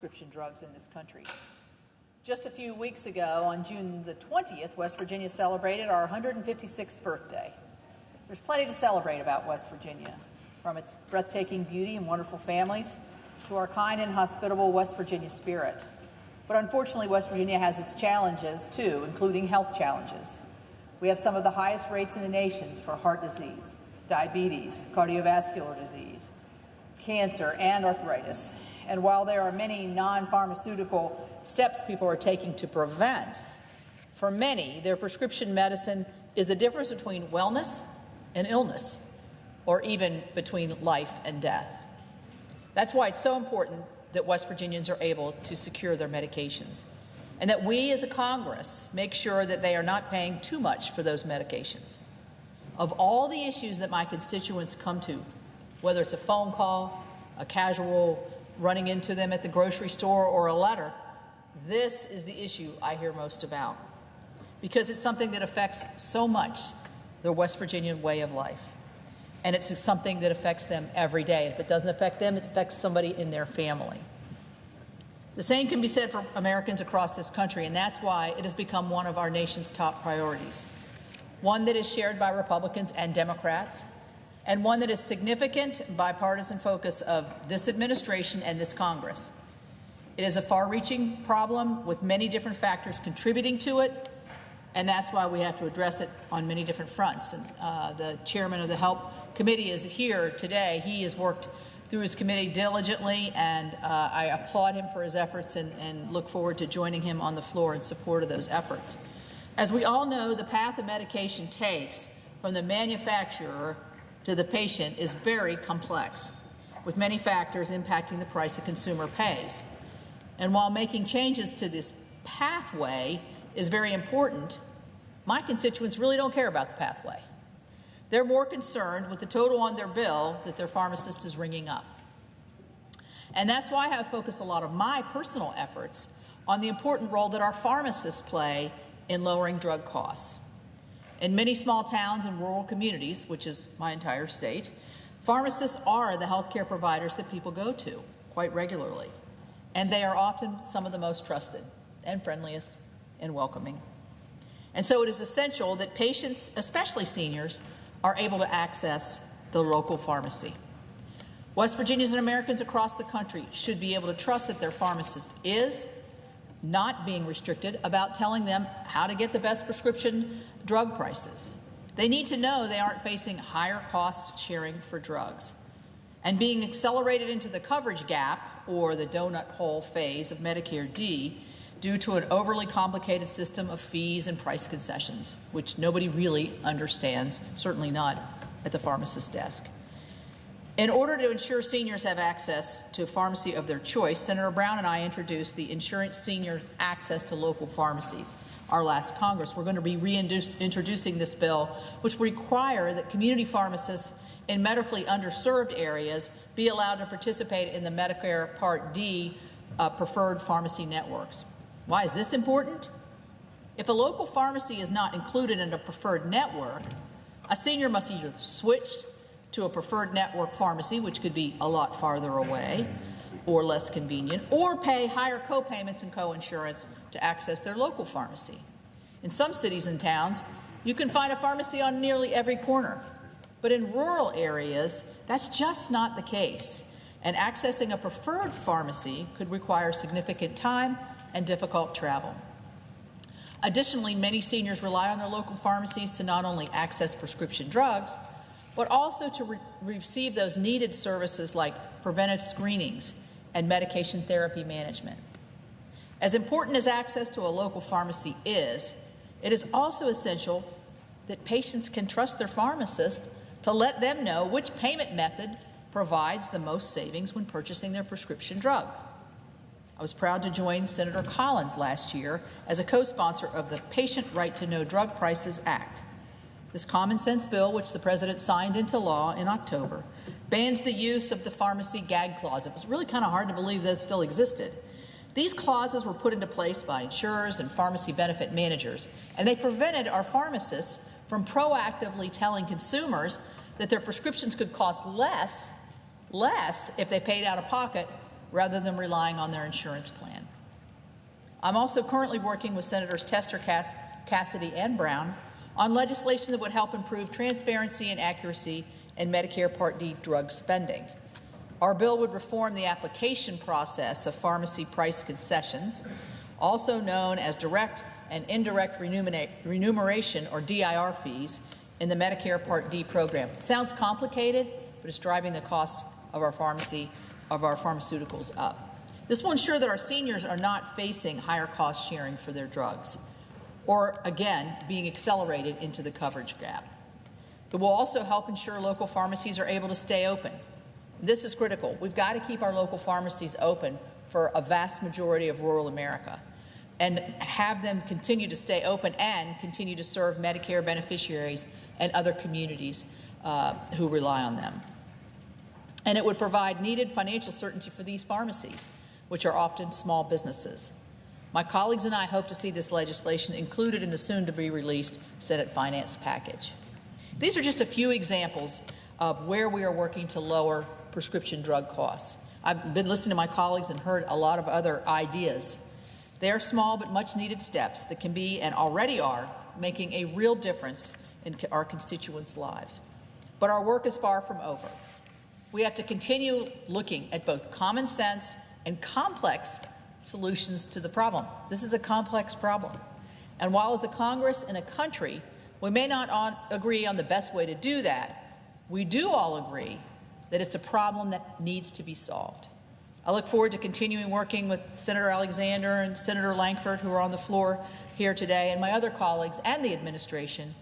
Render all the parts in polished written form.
prescription drugs in this country. Just a few weeks ago, on June the 20th, West Virginia celebrated our 156th birthday. There's plenty to celebrate about West Virginia, from its breathtaking beauty and wonderful families to our kind and hospitable West Virginia spirit. But unfortunately, West Virginia has its challenges, too, including health challenges. We have some of the highest rates in the nation for heart disease, diabetes, cardiovascular disease, cancer, and arthritis. And while there are many non-pharmaceutical steps people are taking to prevent, for many, their prescription medicine is the difference between wellness and illness, or even between life and death. That's why it's so important that West Virginians are able to secure their medications, and that we as a Congress make sure that they are not paying too much for those medications. Of all the issues that my constituents come to, whether it's a phone call, a casual running into them at the grocery store, or a letter, this is the issue I hear most about, because it's something that affects so much the West Virginian way of life. And it's something that affects them every day. If it doesn't affect them, it affects somebody in their family. The same can be said for Americans across this country, and that's why it has become one of our nation's top priorities, one that is shared by Republicans and Democrats, and one that is significant bipartisan focus of this administration and this Congress. It is a far-reaching problem with many different factors contributing to it, and that's why we have to address it on many different fronts. And the chairman of the Health Committee is here today. He has worked through his committee diligently, and I applaud him for his efforts and look forward to joining him on the floor in support of those efforts. As we all know, the path a medication takes from the manufacturer to the patient is very complex, with many factors impacting the price a consumer pays. And while making changes to this pathway is very important, my constituents really don't care about the pathway. They're more concerned with the total on their bill that their pharmacist is ringing up. And that's why I have focused a lot of my personal efforts on the important role that our pharmacists play in lowering drug costs. In many small towns and rural communities, which is my entire state, pharmacists are the healthcare providers that people go to quite regularly. And they are often some of the most trusted and friendliest and welcoming. And so it is essential that patients, especially seniors, are able to access the local pharmacy. West Virginians and Americans across the country should be able to trust that their pharmacist is not being restricted about telling them how to get the best prescription drug prices. They need to know they aren't facing higher cost sharing for drugs and being accelerated into the coverage gap, or the donut hole phase of Medicare D, due to an overly complicated system of fees and price concessions, which nobody really understands, certainly not at the pharmacist's desk. In order to ensure seniors have access to a pharmacy of their choice, Senator Brown and I introduced the Insurance Seniors Access to Local Pharmacies, our last Congress. We're going to be reintroducing this bill, which will require that community pharmacists in medically underserved areas be allowed to participate in the Medicare Part D preferred pharmacy networks. Why is this important? If a local pharmacy is not included in a preferred network, a senior must either switch to a preferred network pharmacy, which could be a lot farther away or less convenient, or pay higher co-payments and co-insurance to access their local pharmacy. In some cities and towns, you can find a pharmacy on nearly every corner. But in rural areas, that's just not the case. And accessing a preferred pharmacy could require significant time and difficult travel. Additionally, many seniors rely on their local pharmacies to not only access prescription drugs, but also to receive those needed services like preventive screenings and medication therapy management. As important as access to a local pharmacy is, it is also essential that patients can trust their pharmacist to let them know which payment method provides the most savings when purchasing their prescription drugs. I was proud to join Senator Collins last year as a co-sponsor of the Patient Right to Know Drug Prices Act. This common sense bill, which the President signed into law in October, bans the use of the pharmacy gag clause. It was really kind of hard to believe that it still existed. These clauses were put into place by insurers and pharmacy benefit managers, and they prevented our pharmacists from proactively telling consumers that their prescriptions could cost less if they paid out of pocket rather than relying on their insurance plan. I'm also currently working with Senators Tester, Cassidy, and Brown on legislation that would help improve transparency and accuracy in Medicare Part D drug spending. Our bill would reform the application process of pharmacy price concessions, also known as direct and indirect remuneration, or DIR fees, in the Medicare Part D program. It sounds complicated, but it's driving the cost of our pharmaceuticals up. This will ensure that our seniors are not facing higher cost sharing for their drugs, or again, being accelerated into the coverage gap. It will also help ensure local pharmacies are able to stay open. This is critical. We've got to keep our local pharmacies open for a vast majority of rural America and have them continue to stay open and continue to serve Medicare beneficiaries and other communities who rely on them. And it would provide needed financial certainty for these pharmacies, which are often small businesses. My colleagues and I hope to see this legislation included in the soon-to-be-released Senate Finance package. These are just a few examples of where we are working to lower prescription drug costs. I've been listening to my colleagues and heard a lot of other ideas. They are small but much-needed steps that can be, and already are, making a real difference in our constituents' lives. But our work is far from over. We have to continue looking at both common sense and complex solutions to the problem. This is a complex problem. And while as a Congress and a country, we may not agree on the best way to do that, we do all agree that it's a problem that needs to be solved. I look forward to continuing working with Senator Alexander and Senator Lankford, who are on the floor here today, and my other colleagues and the administration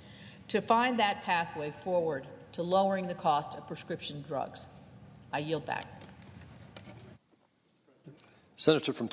to find that pathway forward to lowering the cost of prescription drugs. I yield back. Senator from